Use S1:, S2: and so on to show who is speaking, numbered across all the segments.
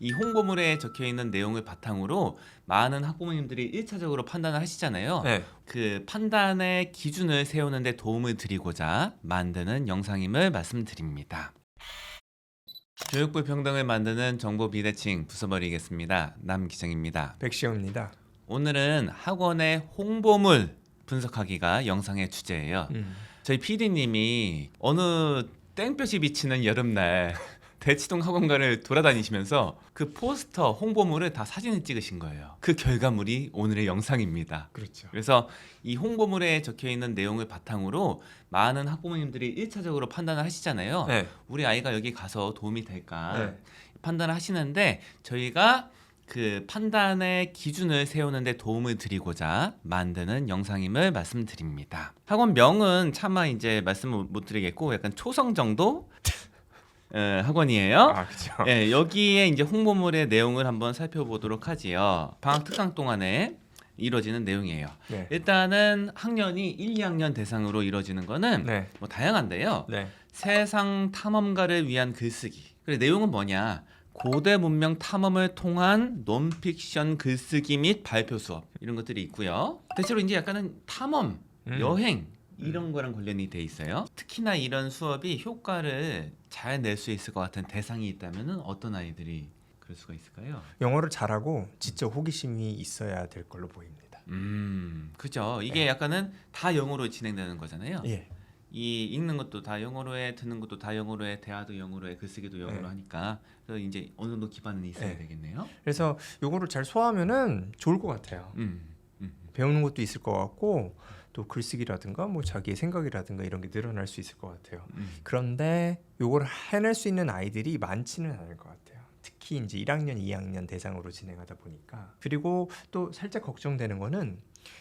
S1: 이 홍보물에 적혀 있는 내용을 바탕으로 많은 학부모님들이 1차적으로 판단을 하시잖아요.
S2: 네.
S1: 그 판단의 기준을 세우는 데 도움을 드리고자 만드는 영상임을 말씀드립니다. 교육부 평등을 만드는 정보 비대칭 부숴버리겠습니다. 남기정입니다.
S2: 백시영입니다.
S1: 오늘은 학원의 홍보물 분석하기가 영상의 주제예요. 저희 PD님이 어느 땡볕이 비치는 여름날 대치동 학원가를 돌아다니시면서 그 포스터 홍보물을 다 사진을 찍으신 거예요. 그 결과물이 오늘의 영상입니다.
S2: 그렇죠.
S1: 그래서 이 홍보물에 적혀 있는 내용을 바탕으로 많은 학부모님들이 1차적으로 판단을 하시잖아요.
S2: 네.
S1: 우리 아이가 여기 가서 도움이 될까
S2: 네.
S1: 판단을 하시는데 저희가 그 판단의 기준을 세우는 데 도움을 드리고자 만드는 영상임을 말씀드립니다. 학원명은 차마 이제 말씀을 못 드리겠고 약간 초성 정도 학원이에요.
S2: 아, 그렇죠.
S1: 예, 여기에 이제 홍보물의 내용을 한번 살펴보도록 하지요. 방학 특강 동안에 이루어지는 내용이에요.
S2: 네.
S1: 일단은 학년이 1, 2학년 대상으로 이루어지는 거는
S2: 네.
S1: 뭐 다양한데요.
S2: 네.
S1: 세상 탐험가를 위한 글쓰기. 그래 내용은 뭐냐? 고대 문명 탐험을 통한 논픽션 글쓰기 및 발표 수업 이런 것들이 있고요. 대체로 이제 약간은 탐험, 여행 이런 거랑 관련이 돼 있어요. 특히나 이런 수업이 효과를 잘 낼 수 있을 것 같은 대상이 있다면 어떤 아이들이 그럴 수가 있을까요?
S2: 영어를 잘하고 지적 호기심이 있어야 될 걸로 보입니다.
S1: 그죠. 이게 약간은 다 영어로 진행되는 거잖아요.
S2: 예.
S1: 이 읽는 것도 다 영어로 해, 듣는 것도 다 영어로 해, 대화도 영어로 해, 글쓰기도 영어로
S2: 네.
S1: 하니까 그래서 이제 어느 정도 기반은 있어야
S2: 네.
S1: 되겠네요.
S2: 그래서 요거를 잘 소화하면은 좋을 것 같아요. 배우는 것도 있을 것 같고 또 글쓰기라든가 뭐 자기의 생각이라든가 이런 게 늘어날 수 있을 것 같아요. 그런데 요걸 해낼 수 있는 아이들이 많지는 않을 것 같아요. 특히 이제 1학년, 2학년 대상으로 진행하다 보니까. 그리고 또 살짝 걱정되는 거는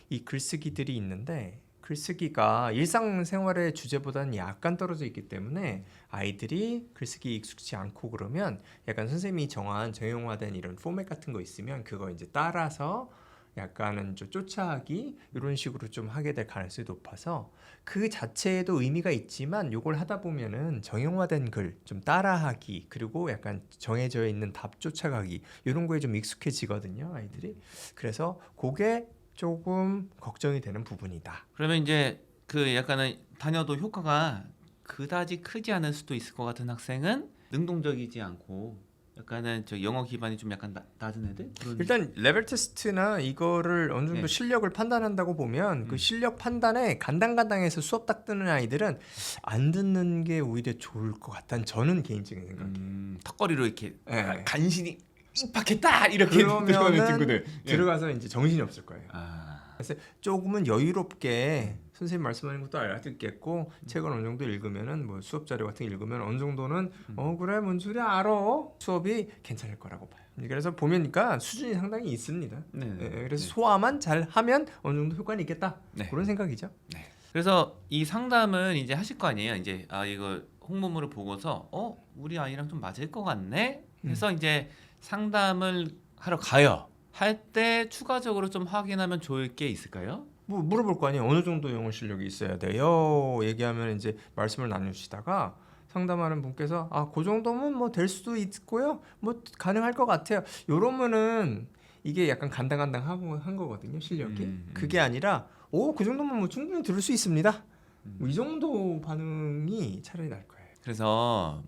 S2: 이 글쓰기들이 있는데 글쓰기가 일상생활의 주제보다는 약간 떨어져 있기 때문에 아이들이 글쓰기 익숙치 않고 그러면 약간 선생님이 정한 정형화된 이런 포맷 같은 거 있으면 그거 이제 따라서 약간은 좀 쫓아가기 이런 식으로 좀 하게 될 가능성이 높아서 그 자체에도 의미가 있지만 요걸 하다 보면은 정형화된 글 좀 따라하기 그리고 약간 정해져 있는 답 쫓아가기 이런 거에 좀 익숙해지거든요 아이들이. 그래서 그게 조금 걱정이 되는 부분이다.
S1: 그러면 이제 그 약간은 다녀도 효과가 그다지 크지 않을 수도 있을 것 같은 학생은 능동적이지 않고 약간은 저 영어 기반이 좀 약간 낮은 애들? 그런...
S2: 일단 레벨 테스트나 이거를 어느 정도
S1: 네.
S2: 실력을 판단한다고 보면 그 실력 판단에 간당간당해서 수업 딱 뜨는 아이들은 안 듣는 게 오히려 좋을 것 같다는 저는 개인적인 생각이에요.
S1: 턱걸이로 이렇게
S2: 네.
S1: 간신히 입학했다 이렇게 들어오는 친구들
S2: 들어가서 이제 정신이 없을 거예요.
S1: 아...
S2: 그래서 조금은 여유롭게 선생님 말씀하는 것도 알아듣겠고 책을 어느 정도 읽으면은 뭐 수업 자료 같은 거 읽으면 어느 정도는 그래 뭔 소리 알아 수업이 괜찮을 거라고 봐요. 그래서 보면니까 수준이 상당히 있습니다.
S1: 네네.
S2: 그래서 소화만 잘 하면 어느 정도 효과는 있겠다.
S1: 네.
S2: 그런 생각이죠.
S1: 네. 그래서 이 상담은 이제 하실 거 아니에요. 이제 이거 홍보물을 보고서 우리 아이랑 좀 맞을 것 같네. 그래서 이제 상담을 하러 가요. 할 때 추가적으로 좀 확인하면 좋을 게 있을까요?
S2: 뭐 물어볼 거 아니에요. 어느 정도 영어 실력이 있어야 돼요. 얘기하면 이제 말씀을 나누시다가 상담하는 분께서 그 정도면 뭐 될 수도 있고요. 뭐 가능할 것 같아요. 요러면은 이게 약간 간당간당하고 한 거거든요. 실력이. 그게 아니라 그 정도면 뭐 충분히 들을 수 있습니다. 뭐 이 정도 반응이 차라리 날 거예요.
S1: 그래서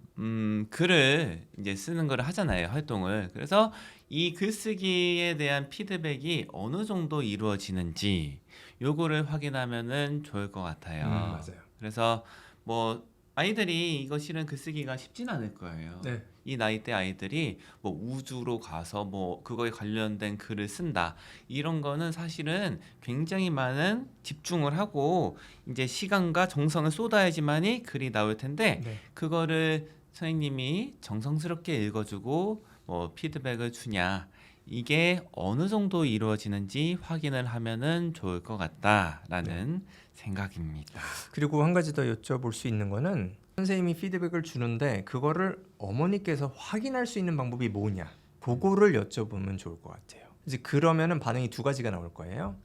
S1: 글을 이제 쓰는 거를 하잖아요. 활동을. 그래서 이 글쓰기에 대한 피드백이 어느 정도 이루어지는지 요거를 확인하면은 좋을 것 같아요.
S2: 맞아요.
S1: 그래서 뭐 아이들이 이거 실은 글쓰기가 쉽진 않을 거예요.
S2: 네.
S1: 이 나이 대 아이들이 뭐 우주로 가서 뭐 그거에 관련된 글을 쓴다 이런 거는 사실은 굉장히 많은 집중을 하고 이제 시간과 정성을 쏟아야지만이 글이 나올 텐데
S2: 네.
S1: 그거를 선생님이 정성스럽게 읽어주고 뭐 피드백을 주냐 이게 어느 정도 이루어지는지 확인을 하면은 좋을 것 같다라는 생각입니다.
S2: 그리고 한 가지 더 여쭤볼 수 있는 거는 선생님이 피드백을 주는데 그거를 어머니께서 확인할 수 있는 방법이 뭐냐 그거를 여쭤보면 좋을 것 같아요. 이제 그러면은 반응이 두 가지가 나올 거예요.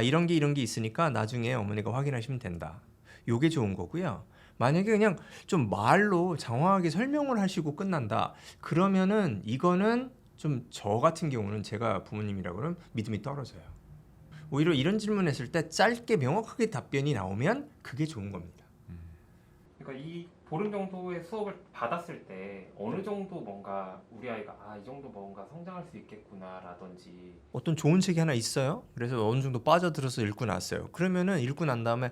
S2: 이런 게 있으니까 나중에 어머니가 확인하시면 된다. 요게 좋은 거고요. 만약에 그냥 좀 말로 장황하게 설명을 하시고 끝난다. 그러면은 이거는 좀 저 같은 경우는 제가 부모님이라 그러면 믿음이 떨어져요. 오히려 이런 질문했을 때 짧게 명확하게 답변이 나오면 그게 좋은 겁니다.
S3: 그러니까 이 보름 정도의 수업을 받았을 때 어느 정도 뭔가 우리 아이가 이 정도 뭔가 성장할 수 있겠구나라든지
S2: 어떤 좋은 책이 하나 있어요. 그래서 어느 정도 빠져들어서 읽고 났어요. 그러면은 읽고 난 다음에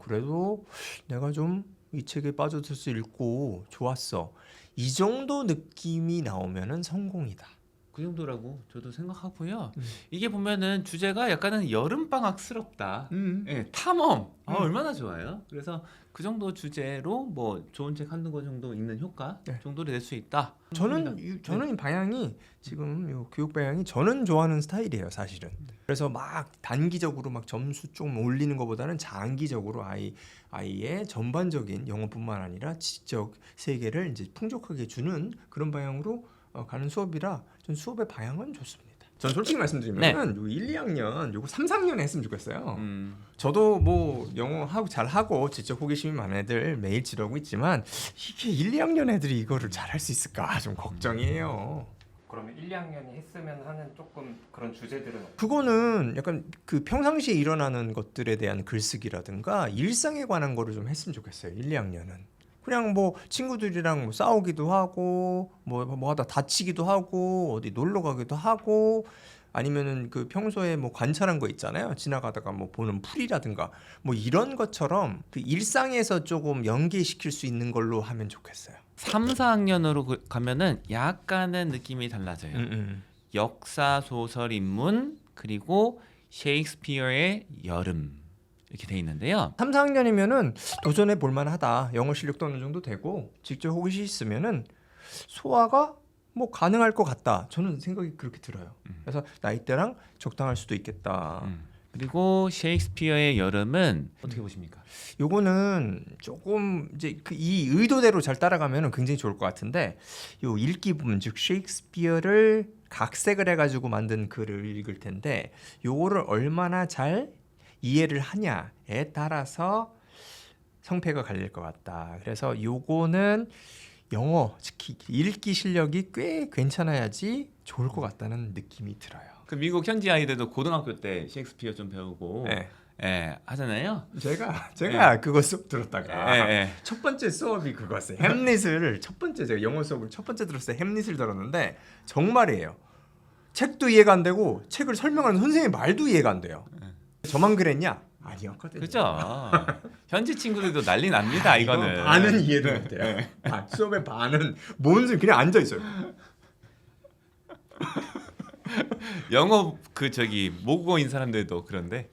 S2: 그래도 내가 좀 이 책에 빠져들어서 읽고 좋았어. 이 정도 느낌이 나오면은 성공이다.
S1: 그 정도라고 저도 생각하고요. 이게 보면은 주제가 약간은 여름방학스럽다. 예, 탐험. 얼마나 좋아요. 그래서 그 정도 주제로 뭐 좋은 책 한두 권 정도 읽는 효과
S2: 네.
S1: 정도를 낼 수 있다.
S2: 저는 이 방향이 지금 요 교육 방향이 저는 좋아하는 스타일이에요, 사실은. 그래서 막 단기적으로 막 점수 좀 올리는 것보다는 장기적으로 아이의 전반적인 영어뿐만 아니라 지적 세계를 이제 풍족하게 주는 그런 방향으로 가는 수업이라 전 수업의 방향은 좋습니다. 전 솔직히 말씀드리면 요 1, 2학년 요거 3, 4학년에 했으면 좋겠어요. 저도 뭐 영어 잘하고 지적 호기심이 많은 애들 매일 지도하고 있지만 이게 1, 2학년 애들이 이거를 잘할 수 있을까 좀 걱정이에요.
S3: 그러면 1, 2학년이 했으면 하는 조금 그런 주제들은
S2: 그거는 약간 그 평상시에 일어나는 것들에 대한 글쓰기라든가 일상에 관한 거를 좀 했으면 좋겠어요. 1, 2학년은. 그냥 뭐 친구들이랑 뭐 싸우기도 하고 뭐 하다 다치기도 하고 어디 놀러 가기도 하고 아니면은 그 평소에 뭐 관찰한 거 있잖아요. 지나가다가 뭐 보는 풀이라든가 뭐 이런 것처럼 그 일상에서 조금 연계시킬 수 있는 걸로 하면 좋겠어요.
S1: 3, 4학년으로 가면은 약간은 느낌이 달라져요. 역사 소설 인문 그리고 셰익스피어의 여름 이렇게 돼 있는데요.
S2: 3, 4학년이면은 도전해 볼 만하다. 영어 실력도 어느 정도 되고 직접 호기심이 있으면은 소화가 뭐 가능할 것 같다. 저는 생각이 그렇게 들어요. 그래서 나이대랑 적당할 수도 있겠다.
S1: 그리고 셰익스피어의 여름은 어떻게 보십니까?
S2: 요거는 조금 이제 이 의도대로 잘 따라가면 굉장히 좋을 것 같은데 요 읽기 부분 즉 셰익스피어를 각색을 해가지고 만든 글을 읽을 텐데 요거를 얼마나 잘 이해를 하냐에 따라서 성패가 갈릴 것 같다. 그래서 요거는 영어 특히 읽기 실력이 꽤 괜찮아야지 좋을 것 같다는 느낌이 들어요.
S1: 그 미국 현지 아이들도 고등학교 때 셰익스피어 좀 배우고 하잖아요.
S2: 제가 그거 수업 들었다가
S1: 네.
S2: 첫 번째 수업이 그거였어요. 햄릿을 첫 번째 제가 영어 수업을 첫 번째 들었을 때 햄릿을 들었는데 정말이에요. 책도 이해가 안 되고 책을 설명하는 선생님 말도 이해가 안 돼요. 저만 그랬냐? 아니었거든요.
S1: 그죠. 현지 친구들도 난리 납니다. 이거는
S2: 반은 이해를 못해요. 수업의 반은 뭔 소리 그냥 앉아 있어요.
S1: 영어 모국어인 사람들도 그런데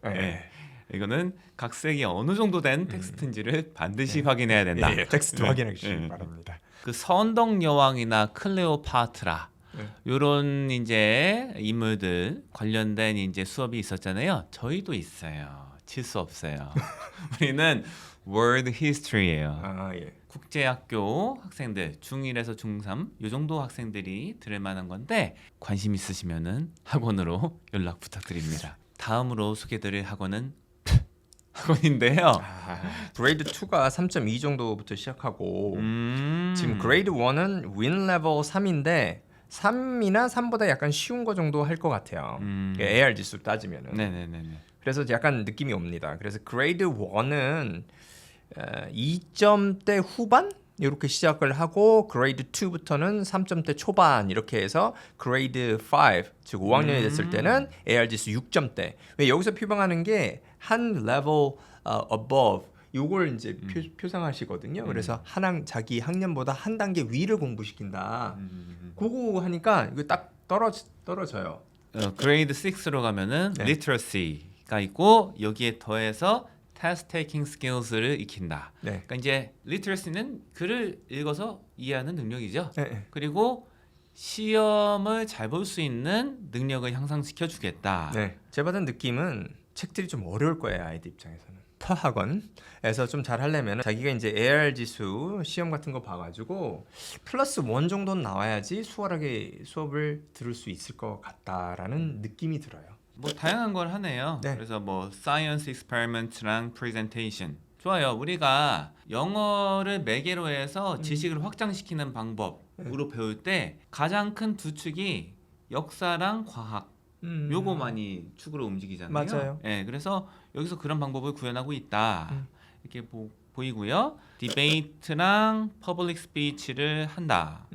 S1: 이거는 각색이 어느 정도 된 텍스트인지를 반드시 확인해야 된다.
S2: 텍스트 확인해 주시기 바랍니다.
S1: 그 선덕 여왕이나 클레오파트라 요런 이제 인물들 관련된 이제 수업이 있었잖아요. 저희도 있어요. 칠 수 없어요. 우리는 World History예요. 국제학교 학생들 중1에서 중3 요 정도 학생들이 들을 만한 건데 관심 있으시면은 학원으로 연락 부탁드립니다. 다음으로 소개드릴 학원은 학원인데요.
S2: 그레이드 2가 3.2 정도부터 시작하고 지금 그레이드 1은 윈 레벨 3인데 3이나 3보다 약간 쉬운 거 정도 할 것 같아요. AR 지수 따지면은.
S1: 네네네.
S2: 그래서 약간 느낌이 옵니다. 그래서 그레이드 1은 2점대 후반 이렇게 시작을 하고 그레이드 2부터는 3점대 초반 이렇게 해서 그레이드 5 즉 5학년이 됐을 때는 AR 지수 6점대. 왜 여기서 표방하는 게 한 level above 요걸 이제 표상하시거든요. 그래서 자기 학년보다 한 단계 위를 공부시킨다. 그거 하니까 이거 딱 떨어져요.
S1: 그레이드 6로 가면은 literacy가 있고 여기에 더해서 test taking skills를 익힌다. 그러니까 이제 literacy는 글을 읽어서 이해하는 능력이죠. 그리고 시험을 잘 볼 수 있는 능력을 향상시켜 주겠다.
S2: 제가 받은 느낌은 책들이 좀 어려울 거예요. 아이들 입장에서는. 학원에서 좀 잘 하려면 자기가 이제 AR 지수 시험 같은 거 봐가지고 플러스 1 정도는 나와야지 수월하게 수업을 들을 수 있을 것 같다라는 느낌이 들어요.
S1: 뭐 다양한 걸 하네요. 그래서 뭐 science experiment랑 presentation 좋아요. 우리가 영어를 매개로 해서 지식을 확장시키는 방법 과학으로 배울 때 가장 큰 두 축이 역사랑 과학 요거 많이 축으로 움직이잖아요.
S2: 맞아요.
S1: 예, 그래서 여기서 그런 방법을 구현하고 있다. 이렇게 보이고요. 디베이트랑 퍼블릭 스피치를 한다.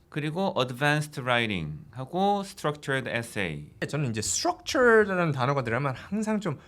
S1: 그리고 advanced writing 하고 structured essay.
S2: 저는 이제 structured라는 단어가 들어가면 항상 좀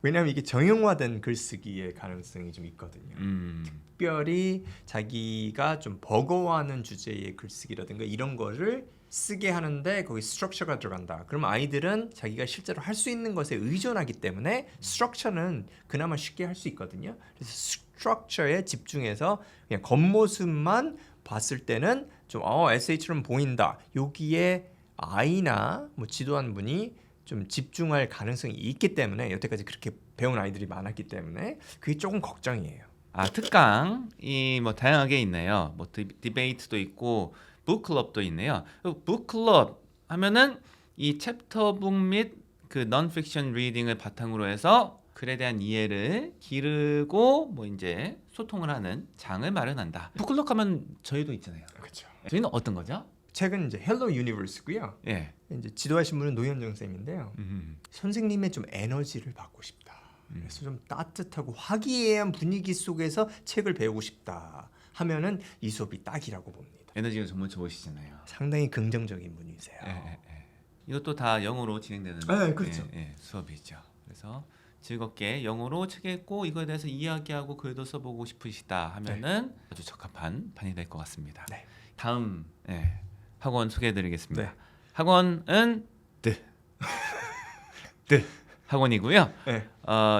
S2: 왜냐하면 이게 정형화된 글쓰기의 가능성이 좀 있거든요. 특별히 자기가 좀 버거워하는 주제의 글쓰기라든가 이런 거를 쓰게 하는데 거기 스트럭처가 들어간다. 그러면 아이들은 자기가 실제로 할 수 있는 것에 의존하기 때문에 스트럭처는 그나마 쉽게 할 수 있거든요. 그래서 스트럭처에 집중해서 그냥 겉모습만 봤을 때는 좀 에세이처럼 보인다. 여기에 아이나 뭐 지도한 분이 좀 집중할 가능성이 있기 때문에 여태까지 그렇게 배운 아이들이 많았기 때문에 그게 조금 걱정이에요.
S1: 특강이 뭐 다양하게 있네요. 뭐 디베이트도 있고 북클럽도 있네요. 북클럽 하면은 이 챕터북 및 그 non-fiction 리딩을 바탕으로 해서 글에 대한 이해를 기르고 뭐 이제 소통을 하는 장을 마련한다. 북클럽 하면 저희도 있잖아요.
S2: 그렇죠.
S1: 저희는 어떤 거죠?
S2: 책은 이제 헬로 유니버스고요.
S1: 예.
S2: 이제 지도하신 분은 노현정 쌤인데요. 선생님의 좀 에너지를 받고 싶다. 그래서 좀 따뜻하고 화기애애한 분위기 속에서 책을 배우고 싶다 하면은 이 수업이 딱이라고 봅니다.
S1: 에너지가 정말 좋으시잖아요.
S2: 상당히 긍정적인 분이세요.
S1: 예. 이것도 다 영어로 진행되는
S2: 그렇죠.
S1: 수업이죠. 그래서 즐겁게 영어로 책 읽고 이거에 대해서 이야기하고 글도 써보고 싶으시다 하면은 아주 적합한 반이 될 것 같습니다.
S2: 네.
S1: 다음 학원 소개해드리겠습니다.
S2: 네.
S1: 학원은 학원이고요.
S2: 네.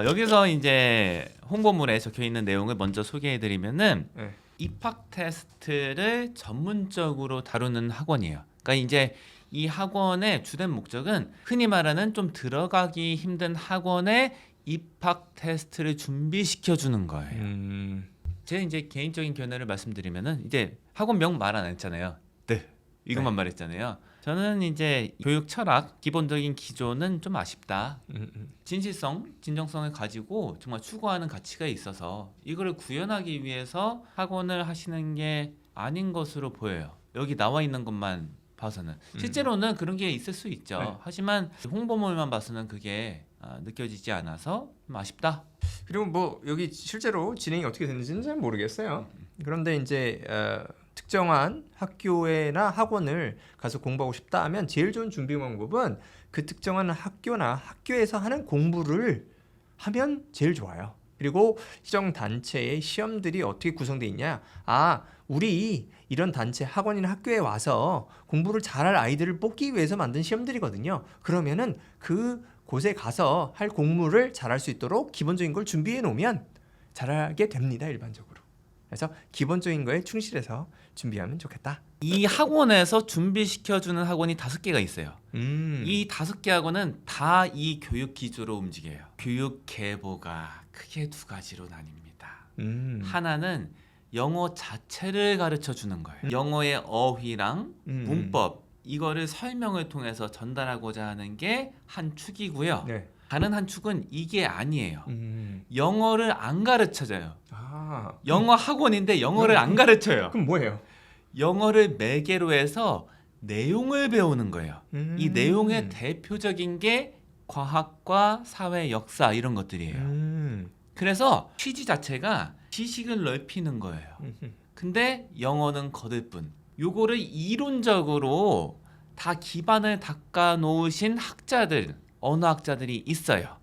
S1: 여기서 이제 홍보물에 적혀 있는 내용을 먼저 소개해드리면은
S2: 네.
S1: 입학 테스트를 전문적으로 다루는 학원이에요. 그러니까 이제 이 학원의 주된 목적은 흔히 말하는 좀 들어가기 힘든 학원의 입학 테스트를 준비시켜 주는 거예요. 제 이제 개인적인 견해를 말씀드리면은 이제 학원명 말 안 했잖아요. 이것만 말했잖아요. 저는 이제 교육 철학 기본적인 기조는 좀 아쉽다. 진실성, 진정성을 가지고 정말 추구하는 가치가 있어서 이거를 구현하기 위해서 학원을 하시는 게 아닌 것으로 보여요. 여기 나와 있는 것만 봐서는 실제로는 그런 게 있을 수 있죠.
S2: 네.
S1: 하지만 홍보물만 봐서는 그게 느껴지지 않아서 좀 아쉽다.
S2: 그리고 뭐 여기 실제로 진행이 어떻게 됐는지는 잘 모르겠어요. 그런데 이제 특정한 학교나 학원을 가서 공부하고 싶다 하면 제일 좋은 준비 방법은 그 특정한 학교나 학교에서 하는 공부를 하면 제일 좋아요. 그리고 시정 단체의 시험들이 어떻게 구성되어 있냐? 우리 이런 단체 학원이나 학교에 와서 공부를 잘할 아이들을 뽑기 위해서 만든 시험들이거든요. 그러면은 그 곳에 가서 할 공부를 잘할 수 있도록 기본적인 걸 준비해 놓으면 잘하게 됩니다. 일반적으로. 그래서 기본적인 거에 충실해서 준비하면 좋겠다.
S1: 이 학원에서 준비시켜주는 학원이 5개가 있어요. 이 5개 학원은 다 이 교육 기조로 움직여요. 교육 계보가 크게 2가지로 나뉩니다. 하나는 영어 자체를 가르쳐 주는 거예요. 영어의 어휘랑 문법 이거를 설명을 통해서 전달하고자 하는 게 한 축이고요.
S2: 네.
S1: 다른 한 축은 이게 아니에요. 영어를 안 가르쳐줘요.
S2: 아,
S1: 영어 학원인데 영어를 안 가르쳐요.
S2: 그럼 뭐예요?
S1: 영어를 매개로 해서 내용을 배우는 거예요. 이 내용의 대표적인 게 과학과 사회, 역사 이런 것들이에요. 그래서 취지 자체가 지식을 넓히는 거예요. 근데 영어는 거들 뿐. 요거를 이론적으로 다 기반을 닦아 놓으신 학자들, 언어학자들이 있어요.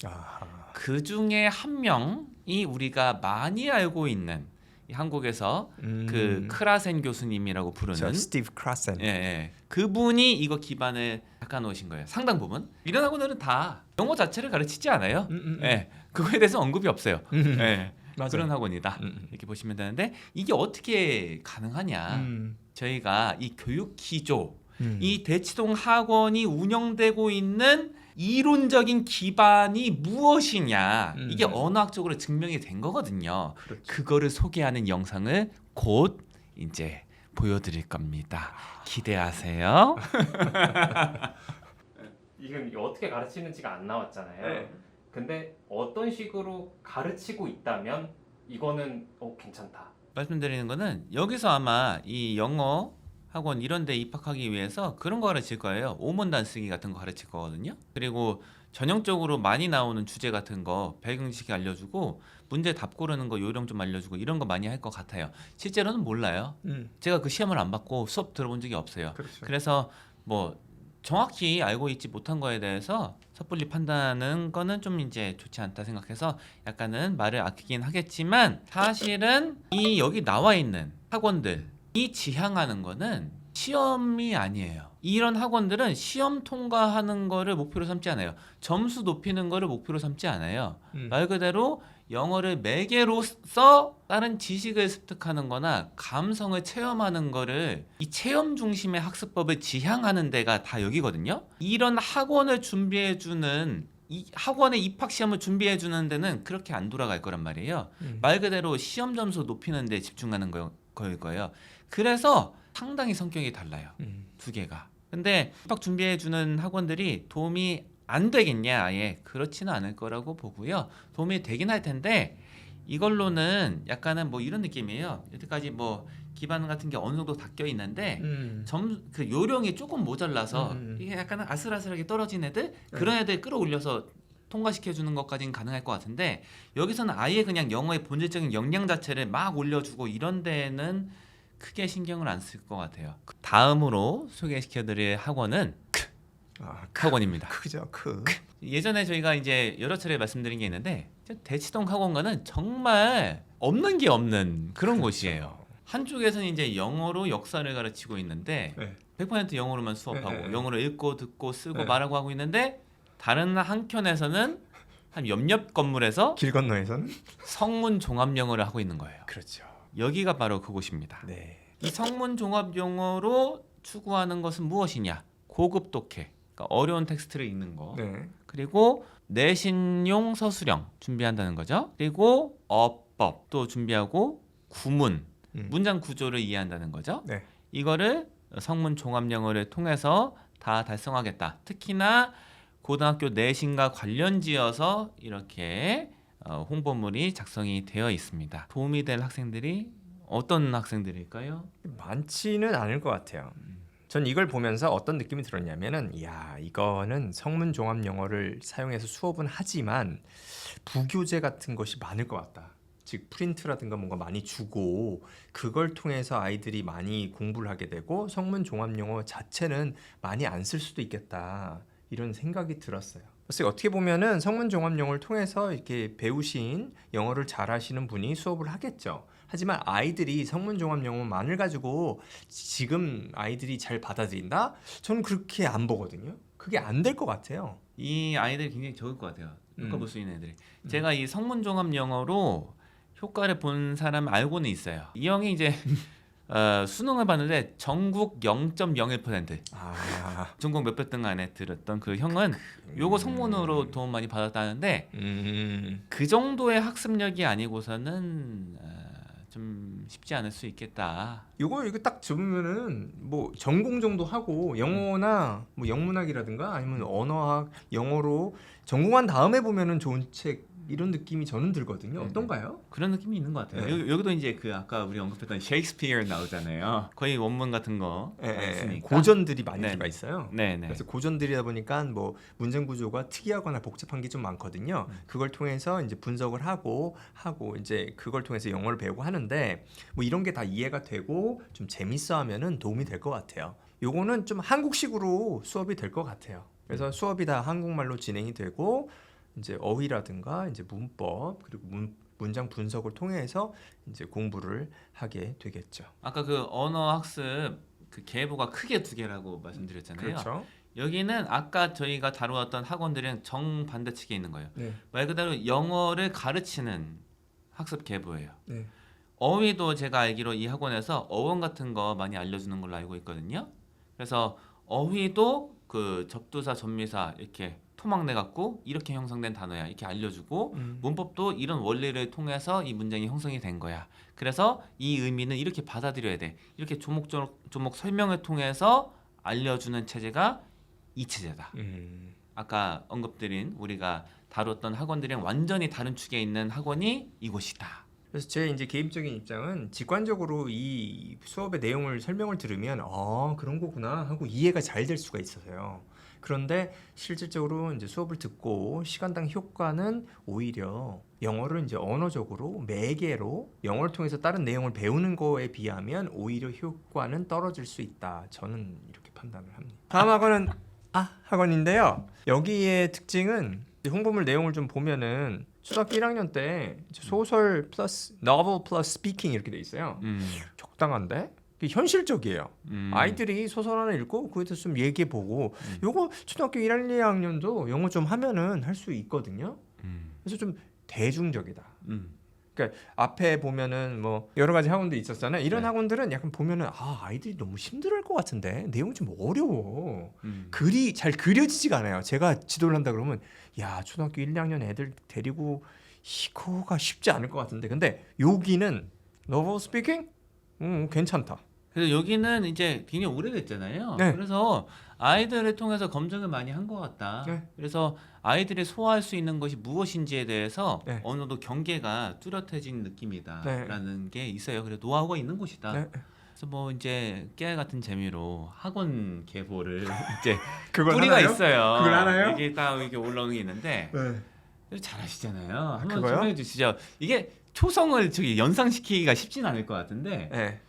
S1: 그 중에 한 명이 우리가 많이 알고 있는 한국에서 그 크라센 교수님이라고 부르는
S2: 스티브 크라센.
S1: 예. 그분이 이거 기반을 닦아 놓으신 거예요. 상당 부분. 이런 학원들은 다 영어 자체를 가르치지 않아요. 예. 그거에 대해서 언급이 없어요. 예.
S2: 맞아요.
S1: 그런 학원이다. 이렇게 보시면 되는데 이게 어떻게 가능하냐? 저희가 이 교육 기조, 이 대치동 학원이 운영되고 있는 이론적인 기반이 무엇이냐 이게 언어학적으로 증명이 된 거거든요.
S2: 그렇죠.
S1: 그거를 소개하는 영상을 곧 이제 보여드릴 겁니다. 기대하세요.
S3: 지금 이게 어떻게 가르치는지가 안 나왔잖아요. 근데 어떤 식으로 가르치고 있다면 이거는 괜찮다.
S1: 말씀드리는 거는 여기서 아마 이 영어 학원 이런 데 입학하기 위해서 그런 거 가르칠 거예요. 오문단 쓰기 같은 거 가르칠 거거든요. 그리고 전형적으로 많이 나오는 주제 같은 거 배경지식 알려주고 문제 답 고르는 거 요령 좀 알려주고 이런 거 많이 할 것 같아요. 실제로는 몰라요. 제가 그 시험을 안 받고 수업 들어본 적이 없어요.
S2: 그렇죠.
S1: 그래서 뭐 정확히 알고 있지 못한 거에 대해서 섣불리 판단하는 거는 좀 이제 좋지 않다 생각해서 약간은 말을 아끼긴 하겠지만 사실은 이 여기 나와 있는 학원들 이 지향하는 거는 시험이 아니에요. 이런 학원들은 시험 통과하는 거를 목표로 삼지 않아요. 점수 높이는 거를 목표로 삼지 않아요. 말 그대로 영어를 매개로써 다른 지식을 습득하는 거나 감성을 체험하는 거를 이 체험 중심의 학습법을 지향하는 데가 다 여기거든요. 이런 학원을 준비해 주는 이 학원의 입학 시험을 준비해 주는 데는 그렇게 안 돌아갈 거란 말이에요. 말 그대로 시험 점수 높이는 데 집중하는 거일 거예요. 그래서 상당히 성격이 달라요. 두 개가. 근데 입학 준비해 주는 학원들이 도움이 안 되겠냐? 아예 그렇지는 않을 거라고 보고요. 도움이 되긴 할 텐데 이걸로는 약간은 뭐 이런 느낌이에요. 여태까지 뭐 기반 같은 게 어느 정도 다 껴 있는데 그 요령이 조금 모자라서 이게 약간은 아슬아슬하게 떨어진 애들 그런 애들 끌어올려서 통과시켜 주는 것까지는 가능할 것 같은데 여기서는 아예 그냥 영어의 본질적인 역량 자체를 막 올려주고 이런 데는 크게 신경을 안 쓸 것 같아요. 다음으로 소개시켜드릴 학원은 학원입니다.
S2: 크죠,
S1: 예전에 저희가 이제 여러 차례 말씀드린 게 있는데 대치동 학원과는 정말 없는 게 없는 그런 곳이에요. 한쪽에서는 이제 영어로 역사를 가르치고 있는데 100% 영어로만 수업하고 영어로 읽고 듣고 쓰고 말하고 하고 있는데 다른 한켠에서는 한 옆 건물에서
S2: 길 건너에서는
S1: 성문 종합 영어를 하고 있는 거예요.
S2: 그렇죠.
S1: 여기가 바로 그곳입니다.
S2: 네.
S1: 이 성문 종합 영어로 추구하는 것은 무엇이냐? 고급 독해, 그러니까 어려운 텍스트를 읽는 거. 그리고 내신용 서술형 준비한다는 거죠. 그리고 어법도 준비하고 구문, 문장 구조를 이해한다는 거죠. 이거를 성문 종합 영어를 통해서 다 달성하겠다. 특히나 고등학교 내신과 관련지어서 이렇게 홍보물이 작성이 되어 있습니다. 도움이 될 학생들이 어떤 학생들일까요?
S2: 많지는 않을 것 같아요. 전 이걸 보면서 어떤 느낌이 들었냐면은 야 이거는 성문 종합 영어를 사용해서 수업은 하지만 부교재 같은 것이 많을 것 같다. 즉 프린트라든가 뭔가 많이 주고 그걸 통해서 아이들이 많이 공부를 하게 되고 성문 종합 영어 자체는 많이 안 쓸 수도 있겠다. 이런 생각이 들었어요. 그래서 어떻게 보면은 성문 종합 영어를 통해서 이렇게 배우신 영어를 잘하시는 분이 수업을 하겠죠. 하지만 아이들이 성문 종합 영어만을 가지고 지금 아이들이 잘 받아들인다? 저는 그렇게 안 보거든요. 그게 안 될 것 같아요.
S1: 이 아이들이 굉장히 적을 것 같아요. 효과 볼 수 있는 애들이. 제가 이 성문 종합 영어로 효과를 본 사람 알고는 있어요. 이 형이 이제 수능을 봤는데 전국 0.01% 전국 몇백 등 안에 들었던 그 형은 요거 성문으로 도움 많이 받았다는데 그 정도의 학습력이 아니고서는 좀 쉽지 않을 수 있겠다.
S2: 이거 딱 접으면은 뭐 전공 정도 하고 영어나 뭐 영문학이라든가 아니면 언어학 영어로 전공한 다음에 보면은 좋은 책 이런 느낌이 저는 들거든요. 어떤가요?
S1: 그런 느낌이 있는 것 같아요. 여기도 이제 그 아까 우리 언급했던 셰익스피어 나오잖아요. 거의 원문 같은 거 있으니까
S2: 고전들이 많이 들어가 있어요. 그래서 고전들이다 보니까 뭐 문장 구조가 특이하거나 복잡한 게 좀 많거든요. 그걸 통해서 이제 분석을 하고 이제 그걸 통해서 영어를 배우고 하는데 뭐 이런 게 다 이해가 되고 좀 재밌어하면은 도움이 될 것 같아요. 요거는 좀 한국식으로 수업이 될 것 같아요. 그래서 수업이 다 한국말로 진행이 되고 이제 어휘라든가 이제 문법 그리고 문장 분석을 통해서 이제 공부를 하게 되겠죠.
S1: 아까 그 언어 학습 그 계보가 크게 두 개라고 말씀드렸잖아요.
S2: 그렇죠.
S1: 여기는 아까 저희가 다루었던 학원들은 정반대측에 있는 거예요. 말 그대로 영어를 가르치는 학습 계보예요. 어휘도 제가 알기로 이 학원에서 어원 같은 거 많이 알려주는 걸로 알고 있거든요. 그래서 어휘도 그 접두사, 접미사 이렇게 토막 내갖고 이렇게 형성된 단어야 이렇게 알려주고 문법도 이런 원리를 통해서 이 문장이 형성이 된 거야. 그래서 이 의미는 이렇게 받아들여야 돼. 이렇게 조목조목 설명을 통해서 알려주는 체제가 이 체제다. 아까 언급드린 우리가 다뤘던 학원들이랑 완전히 다른 축에 있는 학원이 이곳이다.
S2: 그래서 제 이제 개인적인 입장은 직관적으로 이 수업의 내용을 설명을 들으면 그런 거구나 하고 이해가 잘 될 수가 있어서요. 그런데 실질적으로 이제 수업을 듣고 시간당 효과는 오히려 영어를 이제 언어적으로 매개로 영어를 통해서 다른 내용을 배우는 거에 비하면 오히려 효과는 떨어질 수 있다. 저는 이렇게 판단을 합니다. 다음 학원은 학원인데요. 여기의 특징은 홍보물 내용을 좀 보면은 초등학교 1학년 때 소설 플러스 novel 플러스 스피킹 이렇게 돼 있어요. 적당한데? 현실적이에요. 아이들이 소설 하나 읽고 그에 대해서 좀 얘기해 보고 요거 초등학교 1, 2학년도 영어 좀 하면은 할 수 있거든요. 그래서 좀 대중적이다. 그러니까 앞에 보면은 뭐 여러 가지 학원도 있었잖아요. 이런
S1: 네.
S2: 학원들은 약간 보면은 아이들이 너무 힘들어할 것 같은데 내용이 좀 어려워. 글이 잘 그려지지가 않아요. 제가 지도를 한다 그러면 야 초등학교 1, 2학년 애들 데리고 이거가 쉽지 않을 것 같은데 근데 여기는 novel speaking 괜찮다.
S1: 그래서 여기는 이제 굉장히 오래됐잖아요.
S2: 네.
S1: 그래서 아이들을 통해서 검증을 많이 한 것 같다.
S2: 네.
S1: 그래서 아이들이 소화할 수 있는 것이 무엇인지에 대해서
S2: 네.
S1: 어느 정도 경계가 뚜렷해진 느낌이다라는 게 있어요. 그래서 노하우가 있는 곳이다.
S2: 네.
S1: 그래서 뭐 이제 깨알 같은 재미로 학원 개보를 이제
S2: 그걸
S1: 뿌리가
S2: 하나요?
S1: 있어요.
S2: 그걸 하나요?
S1: 이게 딱 이렇게 올라오는 게 있는데
S2: 네.
S1: 잘하시잖아요. 한번
S2: 그거요?
S1: 설명해 주시죠. 이게 초성을 저기 연상시키기가 쉽진 않을 것 같은데
S2: 네.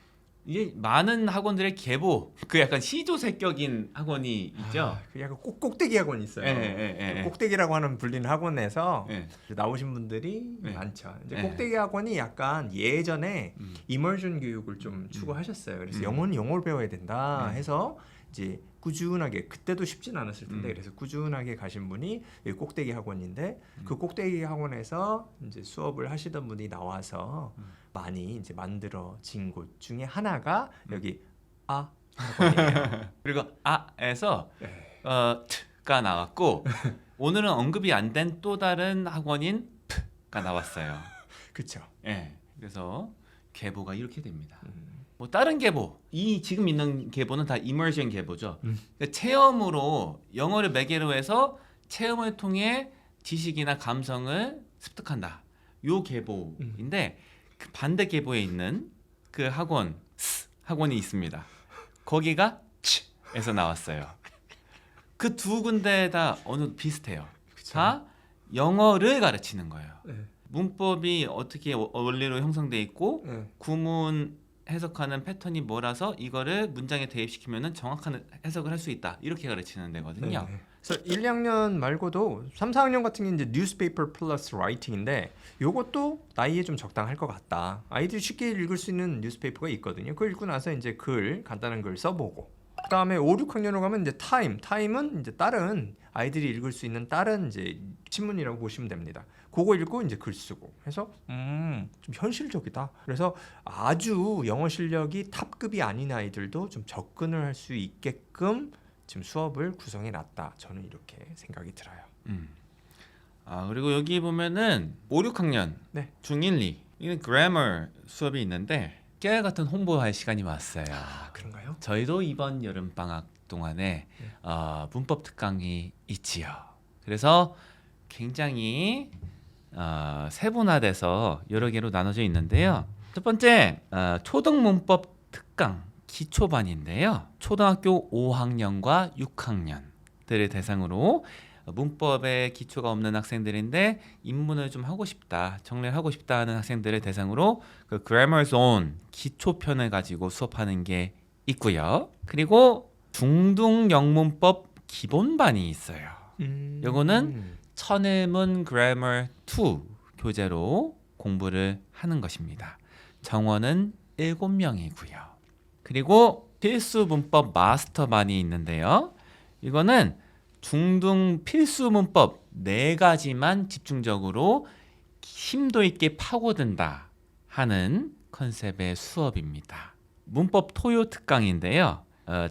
S1: 이게 많은 학원들의 계보 그 약간 시조색격인 학원이 있죠.
S2: 그 약간 꼭대기 학원이 있어요.
S1: 예.
S2: 꼭대기라고 하는 불리는 학원에서
S1: 예.
S2: 나오신 분들이
S1: 네.
S2: 많죠. 이제
S1: 네.
S2: 꼭대기 학원이 약간 예전에 이머전 교육을 좀 추구하셨어요. 그래서 영어는 영어를 배워야 된다 해서 이제 꾸준하게 그때도 쉽진 않았을 텐데 그래서 꾸준하게 가신 분이 이 꼭대기 학원인데 그 꼭대기 학원에서 이제 수업을 하시던 분이 나와서 많이 이제 만들어진 곳 중에 하나가 여기 학원이에요.
S1: 그리고 아에서
S2: 네.
S1: 트가 나왔고 오늘은 언급이 안 된 또 다른 학원인 프가 나왔어요.
S2: 그렇죠.
S1: 예. 그래서 계보가 이렇게 됩니다. 뭐 다른 계보, 이 지금 있는 계보는 다 이머전 계보죠. 그러니까 체험으로 영어를 매개로 해서 체험을 통해 지식이나 감성을 습득한다. 요 계보인데 그 반대 계보에 있는 그 학원이 있습니다. 거기가 치에서 나왔어요. 그 두 군데 다 어느 정도 비슷해요.
S2: 그쵸.
S1: 다 영어를 가르치는 거예요.
S2: 네.
S1: 문법이 어떻게 원리로 형성돼 있고
S2: 네.
S1: 구문 해석하는 패턴이 뭐라서 이거를 문장에 대입시키면은 정확한 해석을 할 수 있다. 이렇게 가르치는 데거든요.
S2: 네. 그래서 1, 2학년 말고도 3, 4학년 같은 게 이제 뉴스페이퍼 플러스 라이팅인데 요것도 나이에 좀 적당할 것 같다. 아이들이 쉽게 읽을 수 있는 뉴스페이퍼가 있거든요. 그걸 읽고 나서 이제 간단한 글 써보고 그다음에 5, 6학년으로 가면 이제 타임은 이제 다른 아이들이 읽을 수 있는 다른 이제 신문이라고 보시면 됩니다. 그거 읽고 이제 글 쓰고 해서 좀 현실적이다. 그래서 아주 영어 실력이 탑급이 아닌 아이들도 좀 접근을 할 수 있게끔 지금 수업을 구성해 놨다. 저는 이렇게 생각이 들어요.
S1: 그리고 여기 보면은 5, 6학년
S2: 네.
S1: 중1, 2 이는 그래머 수업이 있는데 깨알 같은 홍보할 시간이 왔어요.
S2: 그런가요?
S1: 저희도 이번 여름 방학 동안에 문법 특강이 있지요. 그래서 굉장히 세분화돼서 여러 개로 나눠져 있는데요. 첫 번째 초등 문법 특강 기초반인데요. 초등학교 5학년과 6학년들을 대상으로 문법에 기초가 없는 학생들인데 입문을 좀 하고 싶다, 정리를 하고 싶다 하는 학생들을 대상으로 그 Grammar Zone 기초편을 가지고 수업하는 게 있고요. 그리고 중등 영문법 기본반이 있어요. 요거는 천일문 Grammar 2 교재로 공부를 하는 것입니다. 정원은 7명이고요. 그리고 필수 문법 마스터반이 있는데요. 이거는 중등 필수 문법 4가지만 집중적으로 심도 있게 파고든다 하는 컨셉의 수업입니다. 문법 토요 특강인데요.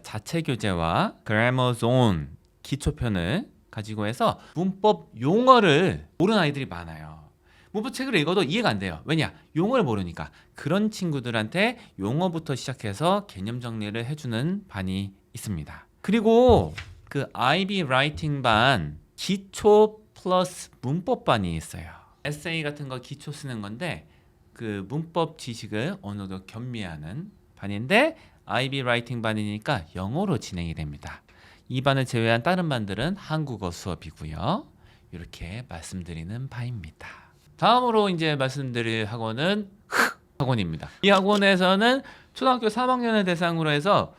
S1: 자체 교재와 Grammar Zone 기초편을 가지고 해서 문법 용어를 모르는 아이들이 많아요. 문법 책을 읽어도 이해가 안 돼요. 왜냐? 용어를 모르니까. 그런 친구들한테 용어부터 시작해서 개념 정리를 해주는 반이 있습니다. 그리고 그 IB 라이팅 반 기초 플러스 문법 반이 있어요. 에세이 같은 거 기초 쓰는 건데 그 문법 지식을 어느 정도 겸비하는 반인데 IB 라이팅 반이니까 영어로 진행이 됩니다. 이 반을 제외한 다른 반들은 한국어 수업이고요. 이렇게 말씀드리는 바입니다. 다음으로 이제 말씀드릴 학원은 학원입니다. 이 학원에서는 초등학교 3학년을 대상으로 해서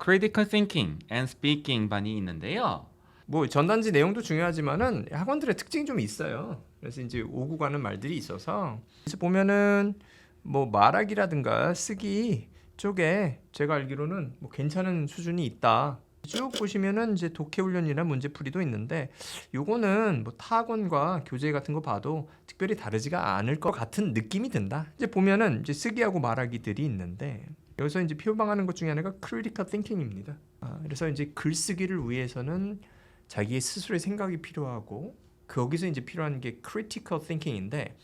S1: Critical Thinking and Speaking 반이 있는데요.
S2: 뭐 전단지 내용도 중요하지만은 학원들의 특징이 좀 있어요. 그래서 이제 오고 가는 말들이 있어서 그래서 보면은 뭐 말하기라든가 쓰기 쪽에 제가 알기로는 뭐 괜찮은 수준이 있다. 쭉 보시면은 이제 독해 훈련이나 문제풀이도 있는데 요거는 뭐 타 학원과 교재 같은 거 봐도 특별히 다르지가 않을 것 같은 느낌이 든다. 이제 보면은 이제 쓰기하고 말하기들이 있는데 여기서 이제 표방하는 것 중에 하나가 critical thinking입니다. 그래서 이제 글쓰기를 위해서는 자기의 스스로의 생각이 필요하고 거기서 이제 필요한 게 critical thinking인데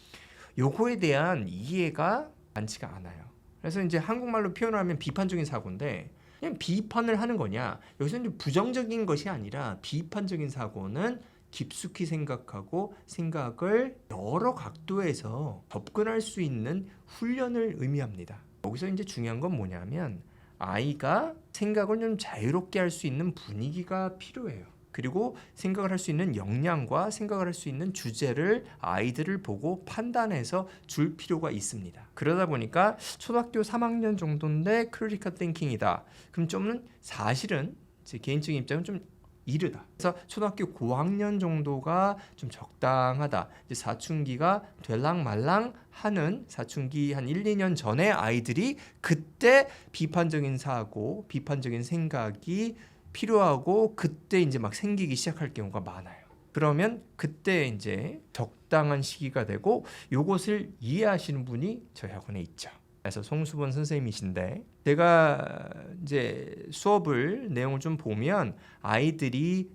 S2: 요거에 대한 이해가 많지가 않아요. 그래서 이제 한국말로 표현을 하면 비판적인 사고인데 그냥 비판을 하는 거냐? 여기서 이제 부정적인 것이 아니라 비판적인 사고는 깊숙이 생각하고 생각을 여러 각도에서 접근할 수 있는 훈련을 의미합니다. 여기서 이제 중요한 건 뭐냐면 아이가 생각을 좀 자유롭게 할 수 있는 분위기가 필요해요. 그리고 생각을 할 수 있는 역량과 생각을 할 수 있는 주제를 아이들을 보고 판단해서 줄 필요가 있습니다. 그러다 보니까 초등학교 3학년 정도인데 크리티컬 띵킹이다. 그럼 좀 사실은 제 개인적인 입장은 좀 이르다. 그래서 초등학교 고학년 정도가 좀 적당하다. 이제 사춘기가 될랑말랑 하는 사춘기 한 1, 2년 전에 아이들이 그때 비판적인 사고, 비판적인 생각이 필요하고 그때 이제 막 생기기 시작할 경우가 많아요. 그러면 그때 이제 적당한 시기가 되고 요것을 이해하시는 분이 저희 학원에 있죠. 그래서 송수본 선생님이신데 제가 이제 수업을 내용을 좀 보면 아이들이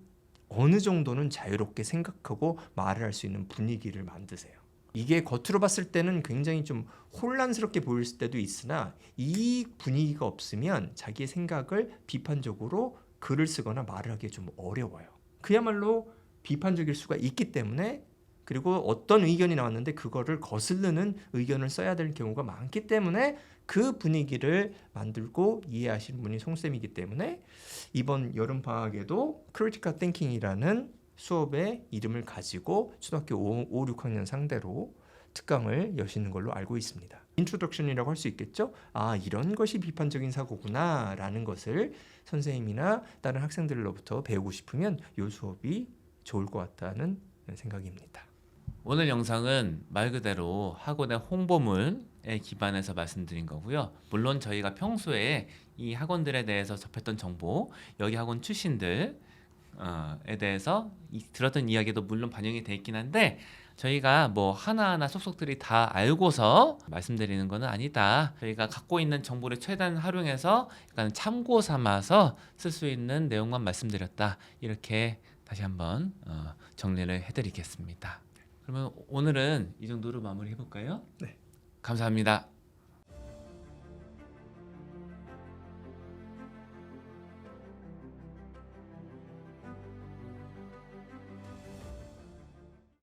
S2: 어느 정도는 자유롭게 생각하고 말을 할 수 있는 분위기를 만드세요. 이게 겉으로 봤을 때는 굉장히 좀 혼란스럽게 보일 때도 있으나 이 분위기가 없으면 자기의 생각을 비판적으로 글을 쓰거나 말을 하기 좀 어려워요. 그야말로 비판적일 수가 있기 때문에 그리고 어떤 의견이 나왔는데 그거를 거스르는 의견을 써야 될 경우가 많기 때문에 그 분위기를 만들고 이해하시는 분이 송쌤이기 때문에 이번 여름방학에도 Critical Thinking이라는 수업의 이름을 가지고 초등학교 5, 6학년 상대로 특강을 여시는 걸로 알고 있습니다. 인트로덕션이라고 할 수 있겠죠? 아, 이런 것이 비판적인 사고구나 라는 것을 선생님이나 다른 학생들로부터 배우고 싶으면 이 수업이 좋을 것 같다는 생각입니다.
S1: 오늘 영상은 말 그대로 학원의 홍보물에 기반해서 말씀드린 거고요. 물론 저희가 평소에 이 학원들에 대해서 접했던 정보, 여기 학원 출신들에 대해서 들었던 이야기도 물론 반영이 돼 있긴 한데 저희가 뭐 하나하나 속속들이 다 알고서 말씀드리는 것은 아니다. 저희가 갖고 있는 정보를 최대한 활용해서 약간 참고 삼아서 쓸 수 있는 내용만 말씀드렸다. 이렇게 다시 한번 정리를 해드리겠습니다. 그러면 오늘은 이 정도로 마무리해볼까요?
S2: 네.
S1: 감사합니다.